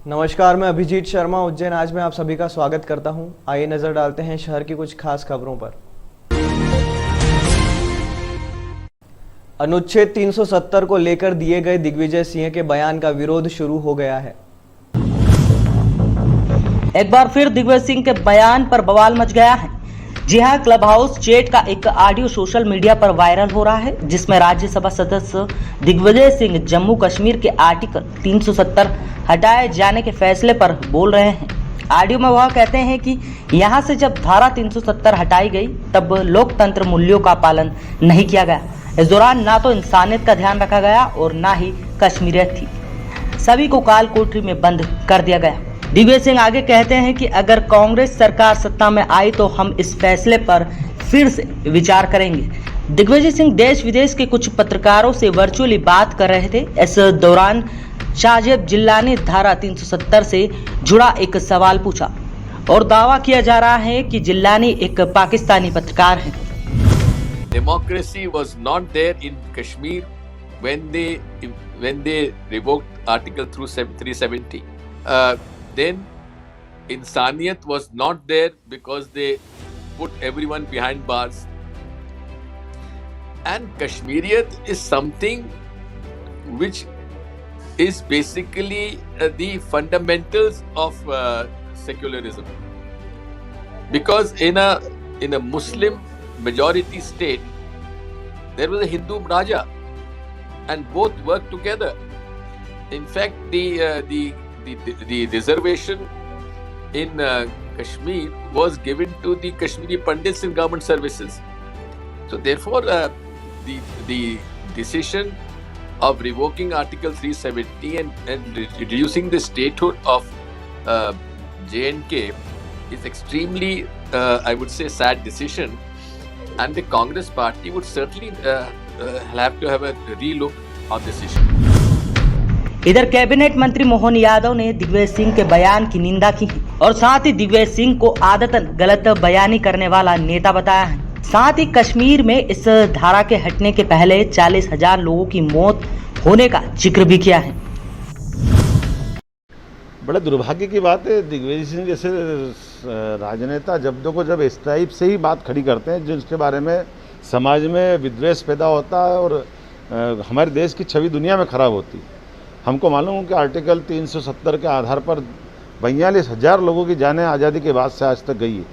नमस्कार, मैं अभिजीत शर्मा उज्जैन। आज मैं आप सभी का स्वागत करता हूं। आइए नजर डालते हैं शहर की कुछ खास खबरों पर। अनुच्छेद 370 को लेकर दिए गए दिग्विजय सिंह के बयान का विरोध शुरू हो गया है। एक बार फिर दिग्विजय सिंह के बयान पर बवाल मच गया है। जी हां, क्लब हाउस चैट का एक ऑडियो सोशल मीडिया पर वायरल हो रहा है, जिसमें राज्यसभा सदस्य दिग्विजय सिंह जम्मू कश्मीर के आर्टिकल 370 हटाए जाने के फैसले पर बोल रहे हैं। ऑडियो में वह कहते हैं कि यहां से जब धारा 370 हटाई गई तब लोकतंत्र मूल्यों का पालन नहीं किया गया। इस दौरान ना तो इंसानियत का ध्यान रखा गया और ना ही कश्मीरियत थी। सभी को काल कोठरी में बंद कर दिया गया। दिग्विजय सिंह आगे कहते हैं कि अगर कांग्रेस सरकार सत्ता में आई तो हम इस फैसले पर फिर से विचार करेंगे। दिग्विजय सिंह देश विदेश के कुछ पत्रकारों से वर्चुअली बात कर रहे थे। इस दौरान शाहजेब जिल्ला ने धारा 370 से जुड़ा एक सवाल पूछा और दावा किया जा रहा है कि जिल्लानी एक पाकिस्तानी पत्रकार हैं। Democracy was not there in Kashmir when they revoked Article 370. Then Insaniyat was not there because they put everyone behind bars. And Kashmiriyat is something which is basically the fundamentals of secularism. Because in a Muslim majority state, there was a Hindu Raja, and both worked together. In fact, the reservation in Kashmir was given to the Kashmiri Pandits in government services. So therefore, the decision of revoking Article 370 and reducing the statehood of J&K is extremely, I would say, sad decision. And the Congress party would certainly have to have a relook on this issue. इधर cabinet मंत्री मोहन यादव ने दिग्विजय सिंह के बयान की निंदा की है और साथ ही दिग्विजय सिंह को आदतन गलत बयानी करने वाला नेता बताया है। साथ ही कश्मीर में इस धारा के हटने के पहले 40,000 लोगों की मौत होने का जिक्र भी किया है। बड़े दुर्भाग्य की बात है, दिग्विजय सिंह जैसे राजनेता जब इस टाइप से ही बात खड़ी करते हैं जिसके बारे में समाज में विद्वेष पैदा होता है और हमारे देश की छवि दुनिया में खराब होती है। हमको मालूम है कि आर्टिकल 370 के आधार पर 42,000 लोगों की जानें आज़ादी के बाद से आज तक गई है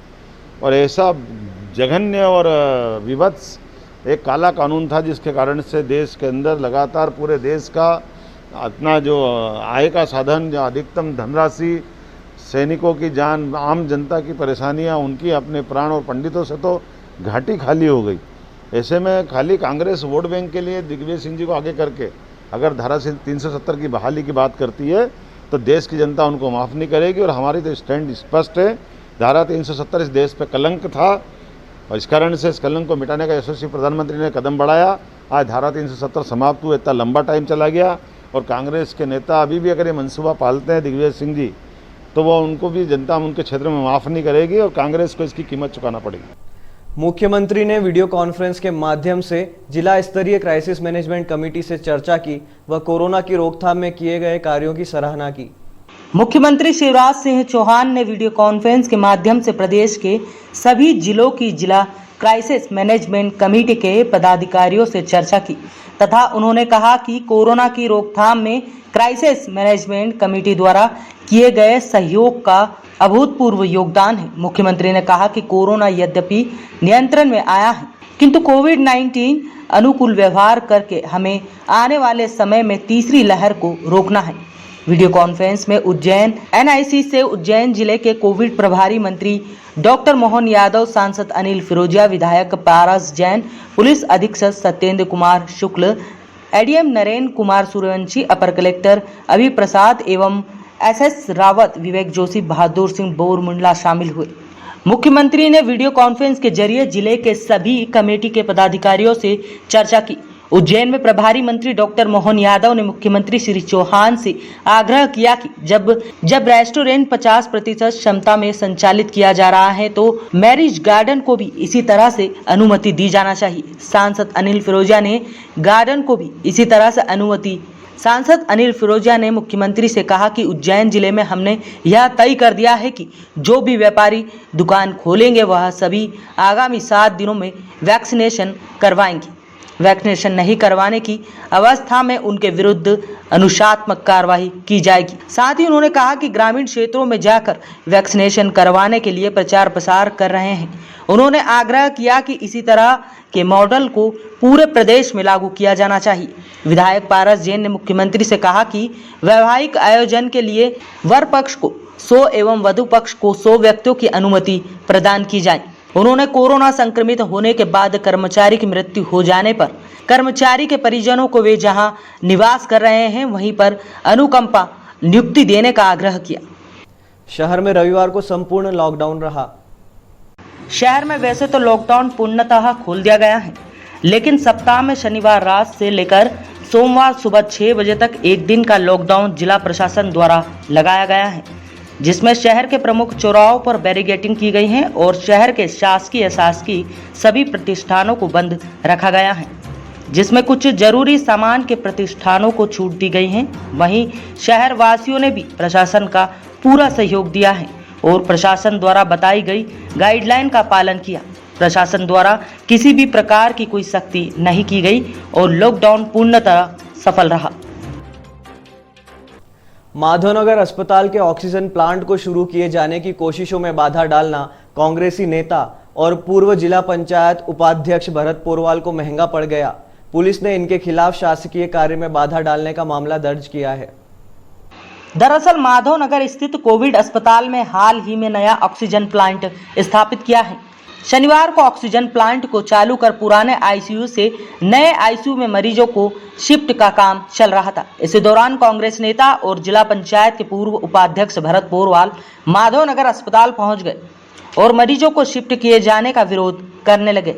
और ऐसा जघन्य और विभत्स एक काला कानून था जिसके कारण से देश के अंदर लगातार पूरे देश का अपना जो आय का साधन, जो अधिकतम धनराशि, सैनिकों की जान, आम जनता की परेशानियां, उनकी अपने प्राण और पंडितों से तो घाटी खाली हो गई। ऐसे में खाली कांग्रेस वोट बैंक के लिए दिग्विजय सिंह जी को आगे करके अगर धारा 370 की बहाली की बात करती है तो देश की जनता उनको माफ़ नहीं करेगी और हमारी तो स्टैंड स्पष्ट है। धारा 370 इस देश पे कलंक था और इस कारण से इस कलंक को मिटाने का यशस्वी प्रधानमंत्री ने कदम बढ़ाया। आज धारा 370 समाप्त हुए, इतना लंबा टाइम चला गया और कांग्रेस के नेता अभी भी अगर ये मंसूबा पालते हैं दिग्विजय सिंह जी तो वो उनको भी जनता उनके क्षेत्र में माफ़ नहीं करेगी और कांग्रेस को इसकी कीमत चुकाना पड़ेगी। मुख्यमंत्री ने वीडियो कॉन्फ्रेंस के माध्यम से जिला स्तरीय क्राइसिस मैनेजमेंट कमेटी से चर्चा की व कोरोना की रोकथाम में किए गए कार्यों की सराहना की। मुख्यमंत्री शिवराज सिंह चौहान ने वीडियो कॉन्फ्रेंस के माध्यम से प्रदेश के सभी जिलों की जिला क्राइसिस मैनेजमेंट कमेटी के पदाधिकारियों से चर्चा की तथा उन्होंने कहा कि कोरोना की रोकथाम में क्राइसिस मैनेजमेंट कमेटी द्वारा किए गए सहयोग का अभूतपूर्व योगदान है। मुख्यमंत्री ने कहा कि कोरोना यद्यपि नियंत्रण में आया है किंतु कोविड-19 अनुकूल व्यवहार करके हमें आने वाले समय में तीसरी लहर को रोकना है। वीडियो कॉन्फ्रेंस में उज्जैन एनआईसी से उज्जैन जिले के कोविड प्रभारी मंत्री डॉक्टर मोहन यादव, सांसद अनिल फिरोजिया, विधायक पारस जैन, पुलिस अधीक्षक सत्येंद्र कुमार शुक्ल, एडीएम नरेंद्र कुमार सूर्यवंशी, अपर कलेक्टर अभी प्रसाद एवं एसएस रावत, विवेक जोशी, बहादुर सिंह बोरमुंडला शामिल हुए। मुख्यमंत्री ने वीडियो कॉन्फ्रेंस के जरिए जिले के सभी कमेटी के पदाधिकारियों से चर्चा की उज्जैन में प्रभारी मंत्री डॉक्टर मोहन यादव ने मुख्यमंत्री श्री चौहान से आग्रह किया कि जब रेस्टोरेंट 50% क्षमता में संचालित किया जा रहा है तो मैरिज गार्डन को भी इसी तरह से अनुमति दी जाना चाहिए। सांसद अनिल फिरोजिया ने मुख्यमंत्री से कहा कि उज्जैन जिले में हमने यह तय कर दिया है कि जो भी व्यापारी दुकान खोलेंगे वह सभी आगामी 7 दिनों में वैक्सीनेशन करवाएंगे। वैक्सीनेशन नहीं करवाने की अवस्था में उनके विरुद्ध अनुशासनात्मक कार्रवाई की जाएगी। साथ ही उन्होंने कहा कि ग्रामीण क्षेत्रों में जाकर वैक्सीनेशन करवाने के लिए प्रचार प्रसार कर रहे हैं। उन्होंने आग्रह किया कि इसी तरह के मॉडल को पूरे प्रदेश में लागू किया जाना चाहिए। विधायक पारस जैन ने मुख्यमंत्री से कहा कि वैवाहिक आयोजन के लिए वर पक्ष को 100 एवं वधु पक्ष को 100 व्यक्तियों की अनुमति प्रदान की जाए। उन्होंने कोरोना संक्रमित होने के बाद कर्मचारी की मृत्यु हो जाने पर कर्मचारी के परिजनों को वे जहां निवास कर रहे हैं वहीं पर अनुकंपा नियुक्ति देने का आग्रह किया। शहर में रविवार को संपूर्ण लॉकडाउन रहा। शहर में वैसे तो लॉकडाउन पूर्णतः खोल दिया गया है, लेकिन सप्ताह में शनिवार रात से लेकर सोमवार सुबह 6 बजे तक एक दिन का लॉकडाउन जिला प्रशासन द्वारा लगाया गया है, जिसमें शहर के प्रमुख चौराहों पर बैरिकेडिंग की गई है और शहर के शासकीय अशासकीय सभी प्रतिष्ठानों को बंद रखा गया है, जिसमें कुछ जरूरी सामान के प्रतिष्ठानों को छूट दी गई है। वहीं शहर वासियों ने भी प्रशासन का पूरा सहयोग दिया है और प्रशासन द्वारा बताई गई गाइडलाइन का पालन किया। प्रशासन द्वारा किसी भी प्रकार की कोई सख्ती नहीं की गई और लॉकडाउन पूर्णतः सफल रहा। माधवनगर अस्पताल के ऑक्सीजन प्लांट को शुरू किए जाने की कोशिशों में बाधा डालना कांग्रेसी नेता और पूर्व जिला पंचायत उपाध्यक्ष भरत पोरवाल को महंगा पड़ गया। पुलिस ने इनके खिलाफ शासकीय कार्य में बाधा डालने का मामला दर्ज किया है। दरअसल माधवनगर स्थित कोविड अस्पताल में हाल ही में नया ऑक्सीजन प्लांट स्थापित किया है। शनिवार को ऑक्सीजन प्लांट को चालू कर पुराने आईसीयू से नए आईसीयू में मरीजों को शिफ्ट का काम चल रहा था। इसी दौरान कांग्रेस नेता और जिला पंचायत के पूर्व उपाध्यक्ष भरत पोरवाल माधवनगर अस्पताल पहुंच गए और मरीजों को शिफ्ट किए जाने का विरोध करने लगे।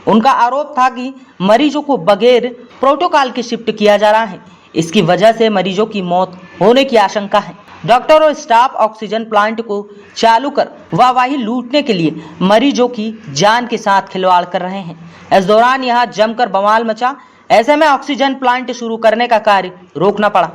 उनका आरोप था कि मरीजों को बगैर प्रोटोकॉल के शिफ्ट किया जा रहा है, इसकी वजह से मरीजों की मौत होने की आशंका है। डॉक्टर और स्टाफ ऑक्सीजन प्लांट को चालू कर वाहवाही लूटने के लिए मरीजों की जान के साथ खिलवाड़ कर रहे हैं। इस दौरान यहां जमकर बवाल मचा। ऐसे में ऑक्सीजन प्लांट शुरू करने का कार्य रोकना पड़ा।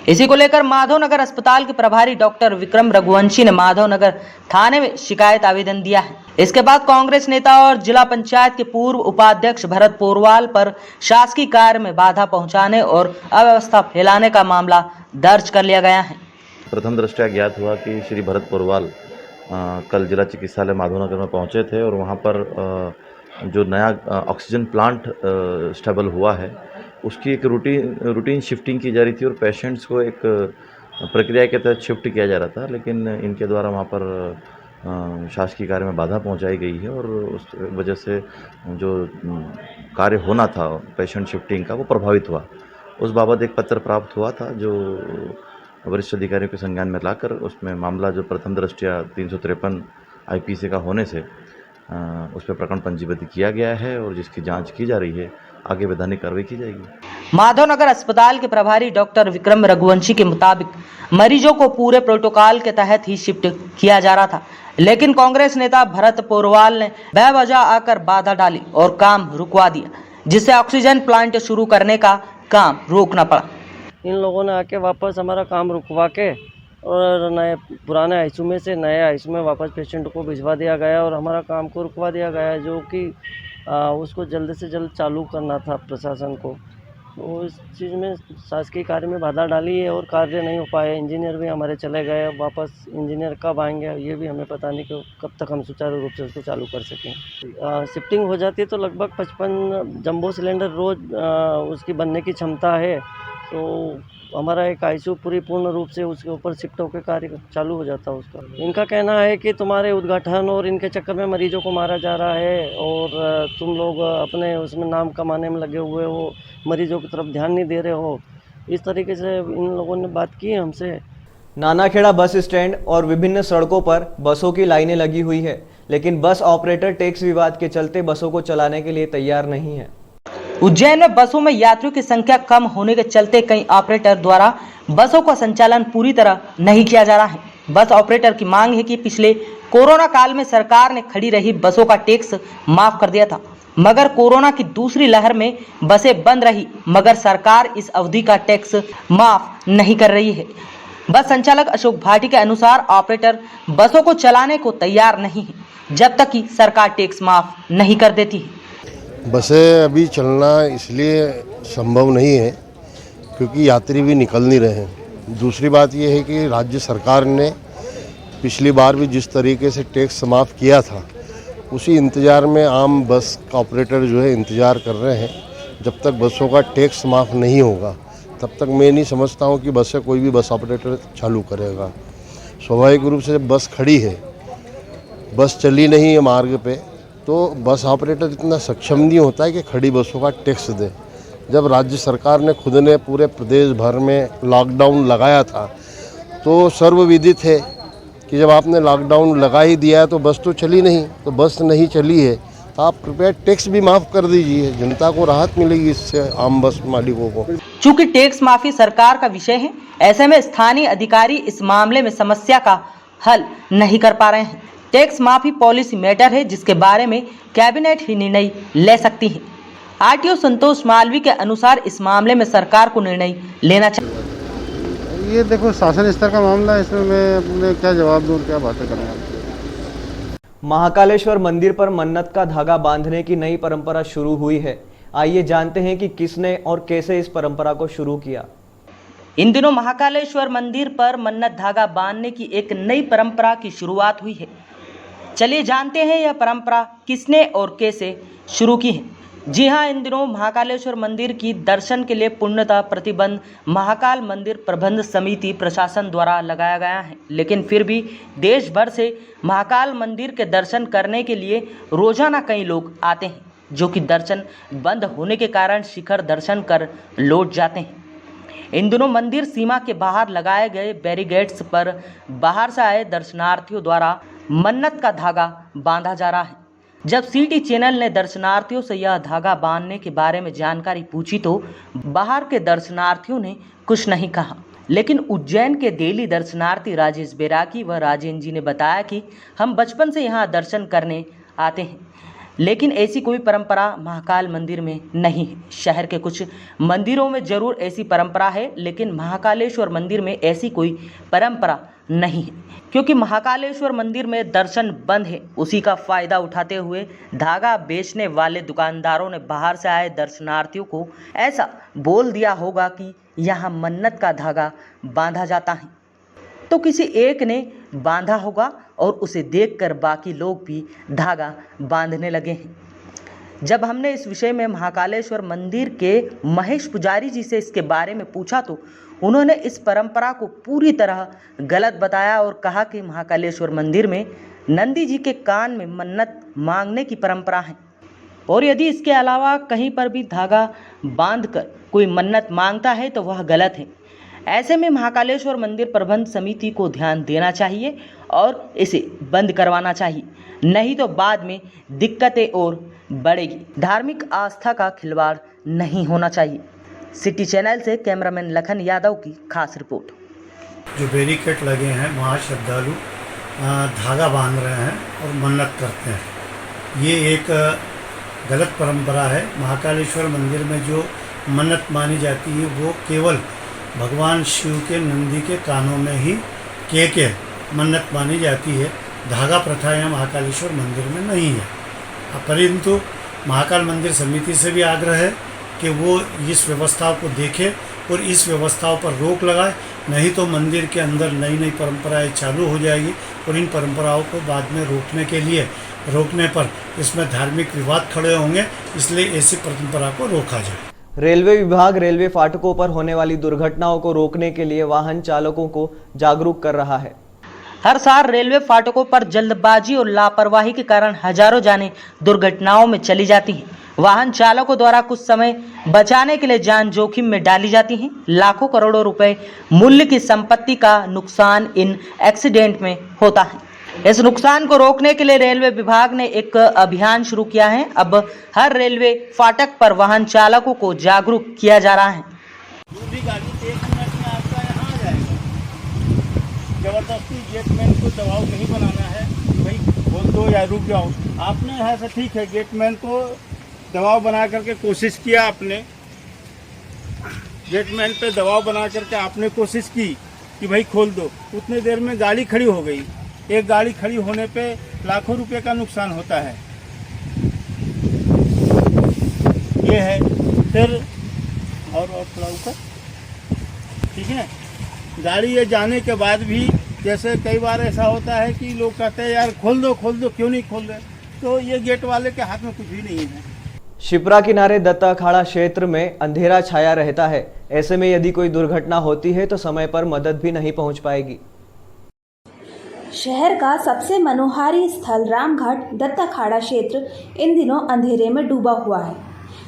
इसी को लेकर माधवनगर अस्पताल के प्रभारी डॉक्टर विक्रम रघुवंशी ने माधवनगर थाने में शिकायत आवेदन दिया है। इसके बाद कांग्रेस नेता और जिला पंचायत के पूर्व उपाध्यक्ष भरत पोरवाल पर शासकीय कार्य में बाधा पहुंचाने और अव्यवस्था फैलाने का मामला दर्ज कर लिया गया है। प्रथम दृष्टया ज्ञात हुआ कि श्री भरत पोरवाल कल जिला चिकित्सालय माधवनगर में पहुंचे थे और वहां पर जो नया ऑक्सीजन प्लांट स्टेबल हुआ है उसकी एक रूटीन शिफ्टिंग की जा रही थी और पेशेंट्स को एक प्रक्रिया के तहत शिफ्ट किया जा रहा था, लेकिन इनके द्वारा वहाँ पर शासकीय कार्य में बाधा पहुँचाई गई है और उस वजह से जो कार्य होना था पेशेंट शिफ्टिंग का वो प्रभावित हुआ। उस बाबत एक पत्र प्राप्त हुआ था जो वरिष्ठ अधिकारियों के संज्ञान में लाकर उसमें मामला जो प्रथम दृष्टया 353 IPC का होने से उस पर प्रकरण पंजीबद्ध किया गया है और जिसकी जांच की जा रही है। आगे वैधानिक कार्रवाई की जाएगी। माधवनगर अस्पताल के प्रभारी डॉक्टर विक्रम रघुवंशी के मुताबिक मरीजों को पूरे प्रोटोकॉल के तहत ही शिफ्ट किया जा रहा था, लेकिन कांग्रेस नेता भरत पोरवाल ने बेवजह आकर बाधा डाली और काम रुकवा दिया, जिससे ऑक्सीजन प्लांट शुरू करने का काम रोकना पड़ा। इन लोगों ने आके वापस हमारा काम रुकवा के और नए पुराने आईसीयू में से नए आईसीयू में वापस पेशेंट को भिजवा दिया गया और हमारा काम को रुकवा दिया गया है, जो कि उसको जल्द से जल्द चालू करना था प्रशासन को। तो इस चीज़ में शासकीय कार्य में बाधा डाली है और कार्य नहीं हो पाए। इंजीनियर भी हमारे चले गए, वापस इंजीनियर कब आएंगे ये भी हमें पता नहीं कि कब तक हम सुचारू रूप से उसको चालू कर सकें। शिफ्टिंग हो जाती है तो लगभग 55 जंबो सिलेंडर रोज़ उसकी बनने की क्षमता है, तो हमारा एक आईसीयू पूरी पूर्ण रूप से उसके ऊपर शिफ्ट होकर कार्य चालू हो जाता है उसका। इनका कहना है कि तुम्हारे उद्घाटन और इनके चक्कर में मरीजों को मारा जा रहा है और तुम लोग अपने उसमें नाम कमाने में लगे हुए हो, मरीजों की तरफ ध्यान नहीं दे रहे हो। इस तरीके से इन लोगों ने बात की है हमसे। नानाखेड़ा बस स्टैंड और विभिन्न सड़कों पर बसों की लाइनें लगी हुई है, लेकिन बस ऑपरेटर टैक्स विवाद के चलते बसों को चलाने के लिए तैयार नहीं है। उज्जैन में बसों में यात्रियों की संख्या कम होने के चलते कई ऑपरेटर द्वारा बसों का संचालन पूरी तरह नहीं किया जा रहा है। बस ऑपरेटर की मांग है कि पिछले कोरोना काल में सरकार ने खड़ी रही बसों का टैक्स माफ कर दिया था, मगर कोरोना की दूसरी लहर में बसें बंद रही, मगर सरकार इस अवधि का टैक्स माफ नहीं कर रही है। बस संचालक अशोक भाटी के अनुसार ऑपरेटर बसों को चलाने को तैयार नहीं है जब तक कि सरकार टैक्स माफ नहीं कर देती है। बसें अभी चलना इसलिए संभव नहीं है क्योंकि यात्री भी निकल नहीं रहे हैं। दूसरी बात यह है कि राज्य सरकार ने पिछली बार भी जिस तरीके से टैक्स माफ़ किया था उसी इंतज़ार में आम बस का ऑपरेटर जो है इंतज़ार कर रहे हैं। जब तक बसों का टैक्स माफ़ नहीं होगा तब तक मैं नहीं समझता हूँ कि बस से कोई भी बस ऑपरेटर चालू करेगा। स्वाभाविक रूप से जब बस खड़ी है, बस चली नहीं है मार्ग पे, तो बस ऑपरेटर इतना सक्षम नहीं होता है कि खड़ी बसों का टैक्स दे। जब राज्य सरकार ने खुद ने पूरे प्रदेश भर में लॉकडाउन लगाया था तो सर्वविदित है कि जब आपने लॉकडाउन लगा ही दिया है तो बस तो चली नहीं, तो बस नहीं चली है तो आप कृपया टैक्स भी माफ़ कर दीजिए, जनता को राहत मिलेगी इससे, आम बस मालिकों को। चूंकि टैक्स माफी सरकार का विषय है, ऐसे में स्थानीय अधिकारी इस मामले में समस्या का हल नहीं कर पा रहे हैं। टैक्स माफी पॉलिसी मैटर है जिसके बारे में कैबिनेट ही निर्णय ले सकती है। आरटीओ संतोष मालवी के अनुसार इस मामले में सरकार को निर्णय लेना चाहिए। ये देखो शासन स्तर का मामला है, इसमें मैं अपने क्या जवाब दूँ, क्या बातें करूँ। महाकालेश्वर मंदिर पर मन्नत का धागा बांधने की नई परंपरा शुरू हुई है। आइए जानते हैं कि किसने और कैसे इस परंपरा को शुरू किया। इन दिनों महाकालेश्वर मंदिर पर मन्नत धागा बांधने की एक नई परंपरा की शुरुआत हुई है। चलिए जानते हैं यह परंपरा किसने और कैसे शुरू की है। जी हां, इन दिनों महाकालेश्वर मंदिर की दर्शन के लिए पूर्णतः प्रतिबंध महाकाल मंदिर प्रबंध समिति प्रशासन द्वारा लगाया गया है, लेकिन फिर भी देश भर से महाकाल मंदिर के दर्शन करने के लिए रोजाना कई लोग आते हैं, जो कि दर्शन बंद होने के कारण शिखर दर्शन कर लौट जाते हैं। इन दिनों मंदिर सीमा के बाहर लगाए गए बैरिकेड्स पर बाहर से आए दर्शनार्थियों द्वारा मन्नत का धागा बांधा जा रहा है। जब सिटी चैनल ने दर्शनार्थियों से यह धागा बांधने के बारे में जानकारी पूछी तो बाहर के दर्शनार्थियों ने कुछ नहीं कहा, लेकिन उज्जैन के डेली दर्शनार्थी राजेश बैरागी व राजेंद्र जी ने बताया कि हम बचपन से यहाँ दर्शन करने आते हैं, लेकिन ऐसी कोई परंपरा महाकाल मंदिर में नहीं है। शहर के कुछ मंदिरों में जरूर ऐसी परंपरा है, लेकिन महाकालेश्वर मंदिर में ऐसी कोई परंपरा नहीं है, क्योंकि महाकालेश्वर मंदिर में दर्शन बंद है। उसी का फायदा उठाते हुए धागा बेचने वाले दुकानदारों ने बाहर से आए दर्शनार्थियों को ऐसा बोल दिया होगा कि यहाँ मन्नत का धागा बांधा जाता है, तो किसी एक ने बांधा होगा और उसे देखकर बाकी लोग भी धागा बांधने लगे हैं। जब हमने इस विषय में महाकालेश्वर मंदिर के महेश पुजारी जी से इसके बारे में पूछा तो उन्होंने इस परंपरा को पूरी तरह गलत बताया और कहा कि महाकालेश्वर मंदिर में नंदी जी के कान में मन्नत मांगने की परंपरा है, और यदि इसके अलावा कहीं पर भी धागा बांधकर कोई मन्नत मांगता है तो वह गलत है। ऐसे में महाकालेश्वर मंदिर प्रबंध समिति को ध्यान देना चाहिए और इसे बंद करवाना चाहिए, नहीं तो बाद में दिक्कतें और बढ़ेगी। धार्मिक आस्था का खिलवाड़ नहीं होना चाहिए। सिटी चैनल से कैमरामैन लखन यादव की खास रिपोर्ट। जो बैरिकेड लगे हैं वहाँ श्रद्धालु धागा बांध रहे हैं और मन्नत करते हैं, ये एक गलत परंपरा है। महाकालेश्वर मंदिर में जो मन्नत मानी जाती है वो केवल भगवान शिव के नंदी के कानों में ही के मन्नत मानी जाती है। धागा प्रथा यहाँ महाकालेश्वर मंदिर में नहीं है, परंतु महाकाल मंदिर समिति से भी आग्रह है कि वो इस व्यवस्थाओं को देखे और इस व्यवस्थाओं पर रोक लगाए, नहीं तो मंदिर के अंदर नई नई परंपराएं चालू हो जाएगी और इन परंपराओं को बाद में रोकने पर इसमें धार्मिक विवाद खड़े होंगे, इसलिए ऐसी परंपरा को रोका जाए। रेलवे विभाग रेलवे फाटकों पर होने वाली दुर्घटनाओं को रोकने के लिए वाहन चालकों को जागरूक कर रहा है। हर साल रेलवे फाटकों पर जल्दबाजी और लापरवाही के कारण हजारों जानें दुर्घटनाओं में चली जाती हैं। वाहन चालकों द्वारा कुछ समय बचाने के लिए जान जोखिम में डाली जाती हैं। लाखों करोड़ों रुपए मूल्य की संपत्ति का नुकसान इन एक्सीडेंट में होता है। इस नुकसान को रोकने के लिए रेलवे विभाग ने एक अभियान शुरू किया है। अब हर रेलवे फाटक पर वाहन चालकों को जागरूक किया जा रहा है। जो भी गाड़ी 1 मिनट में आपका यहाँ आ जाएगा। जबरदस्ती गेटमैन को दबाव नहीं बनाना है कि भाई खोल दो या रुक जाओ। आपने ऐसा ठीक है, गेटमैन को दबाव बना करके कोशिश किया, आपने गेटमैन पे दबाव बना करके आपने कोशिश की कि भाई खोल दो। उतने देर में गाड़ी खड़ी हो गई। एक गाड़ी खड़ी होने पे लाखों रुपए का नुकसान होता है। ये है। फिर और थोड़ा ऊपर, ठीक है। गाड़ी ये जाने के बाद भी जैसे कई बार ऐसा होता है कि लोग कहते हैं यार खोल दो, क्यों नहीं खोल रहे, तो ये गेट वाले के हाथ में कुछ भी नहीं है। शिप्रा किनारे दत्ता अखाड़ा क्षेत्र में अंधेरा छाया रहता है। ऐसे में यदि कोई दुर्घटना होती है तो समय पर मदद भी नहीं पहुंच पाएगी। शहर का सबसे मनोहारी स्थल रामघाट दत्ताखाड़ा क्षेत्र इन दिनों अंधेरे में डूबा हुआ है।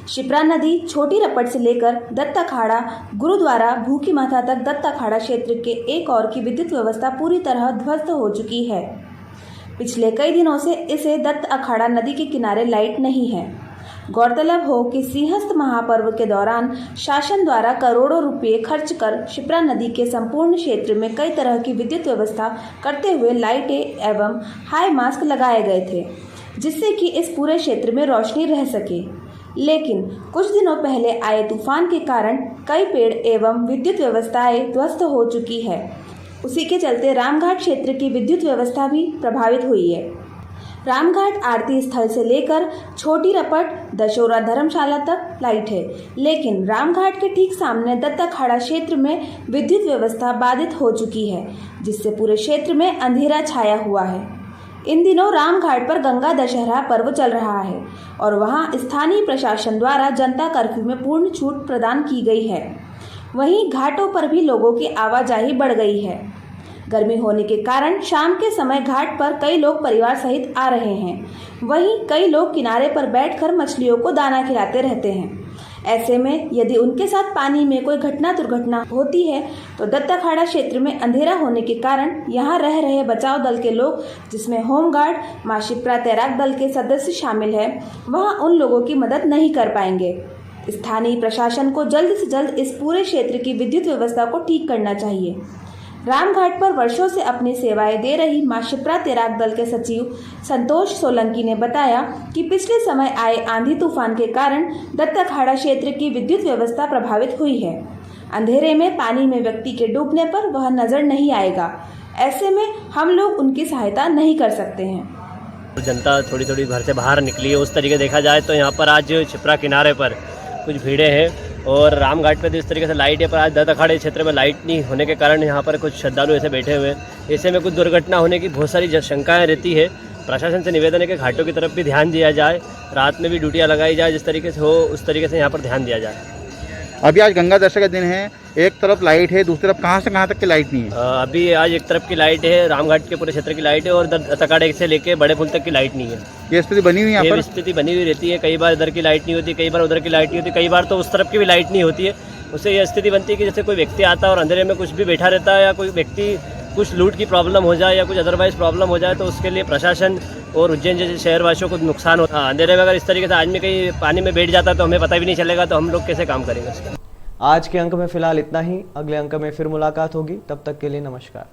शिप्रा नदी छोटी रपट से लेकर दत्ताखाड़ा गुरुद्वारा भूखी माता तक दत्ताखाड़ा क्षेत्र के एक ओर की विद्युत व्यवस्था पूरी तरह ध्वस्त हो चुकी है। पिछले कई दिनों से इसे दत्त अखाड़ा नदी के किनारे लाइट नहीं है। गौरतलब हो कि सिंहस्थ महापर्व के दौरान शासन द्वारा करोड़ों रुपए खर्च कर शिप्रा नदी के संपूर्ण क्षेत्र में कई तरह की विद्युत व्यवस्था करते हुए लाइटें एवं हाई मास्क लगाए गए थे, जिससे कि इस पूरे क्षेत्र में रोशनी रह सके। लेकिन कुछ दिनों पहले आए तूफान के कारण कई पेड़ एवं विद्युत व्यवस्थाएं ध्वस्त हो चुकी है। उसी के चलते रामघाट क्षेत्र की विद्युत व्यवस्था भी प्रभावित हुई है। रामघाट आरती स्थल से लेकर छोटी रपट दशोरा धर्मशाला तक लाइट है, लेकिन रामघाट के ठीक सामने दत्ताखाड़ा क्षेत्र में विद्युत व्यवस्था बाधित हो चुकी है, जिससे पूरे क्षेत्र में अंधेरा छाया हुआ है। इन दिनों रामघाट पर गंगा दशहरा पर्व चल रहा है और वहां स्थानीय प्रशासन द्वारा जनता कर्फ्यू में पूर्ण छूट प्रदान की गई है। वहीं घाटों पर भी लोगों की आवाजाही बढ़ गई है। गर्मी होने के कारण शाम के समय घाट पर कई लोग परिवार सहित आ रहे हैं। वहीं कई लोग किनारे पर बैठकर मछलियों को दाना खिलाते रहते हैं। ऐसे में यदि उनके साथ पानी में कोई दुर्घटना होती है तो दत्ताखाड़ा क्षेत्र में अंधेरा होने के कारण यहाँ रह रहे बचाव दल के लोग, जिसमें होमगार्ड, मां शिप्रा तैराक दल के सदस्य शामिल है, वहाँ उन लोगों की मदद नहीं कर पाएंगे। स्थानीय प्रशासन को जल्द से जल्द इस पूरे क्षेत्र की विद्युत व्यवस्था को ठीक करना चाहिए। रामघाट पर वर्षों से अपनी सेवाएं दे रही मां शिप्रा तैराक दल के सचिव संतोष सोलंकी ने बताया कि पिछले समय आए आंधी तूफान के कारण दत्ताखाड़ा क्षेत्र की विद्युत व्यवस्था प्रभावित हुई है। अंधेरे में पानी में व्यक्ति के डूबने पर वह नजर नहीं आएगा। ऐसे में हम लोग उनकी सहायता नहीं कर सकते हैं। जनता थोड़ी थोड़ी घर से बाहर निकली है। उस तरीके देखा जाए तो यहाँ पर आज शिप्रा किनारे पर कुछ भीड़े हैं और रामघाट पे तो इस तरीके से लाइट है, पर आज दत्ताखाड़े क्षेत्र में लाइट नहीं होने के कारण यहाँ पर कुछ श्रद्धालु ऐसे बैठे हुए हैं। ऐसे में कुछ दुर्घटना होने की बहुत सारी शंकाएं रहती है। प्रशासन से निवेदन है कि घाटों की तरफ भी ध्यान दिया जाए, रात में भी ड्यूटियाँ लगाई जाए, जिस तरीके से हो उस तरीके से यहाँ पर ध्यान दिया जाए। अभी आज गंगा दशहरा का दिन है, एक तरफ लाइट है, दूसरी तरफ कहाँ से कहाँ तक की लाइट नहीं है। अभी आज एक तरफ की लाइट है, रामघाट के पूरे क्षेत्र की लाइट है और दत्ताखाड़े से लेके बड़े पुल तक की लाइट नहीं है। ये स्थिति बनी हुई है, ये स्थिति बनी हुई रहती है। कई बार इधर की लाइट नहीं होती, कई बार उधर की लाइट नहीं होती, कई बार तो उस तरफ की भी लाइट नहीं होती है। उससे ये स्थिति बनती है कि जैसे कोई व्यक्ति आता है और अंधेरे में कुछ भी बैठा रहता है, या कोई व्यक्ति कुछ लूट की प्रॉब्लम हो जाए या कुछ अदरवाइज प्रॉब्लम हो जाए, तो उसके लिए प्रशासन और उज्जैन जैसे शहरवासियों को नुकसान होता है। अंधेरे में अगर इस तरीके से आदमी कहीं पानी में बैठ जाता है तो हमें पता भी नहीं चलेगा, तो हम लोग कैसे काम करेंगे। आज के अंक में फिलहाल इतना ही। अगले अंक में फिर मुलाकात होगी, तब तक के लिए नमस्कार।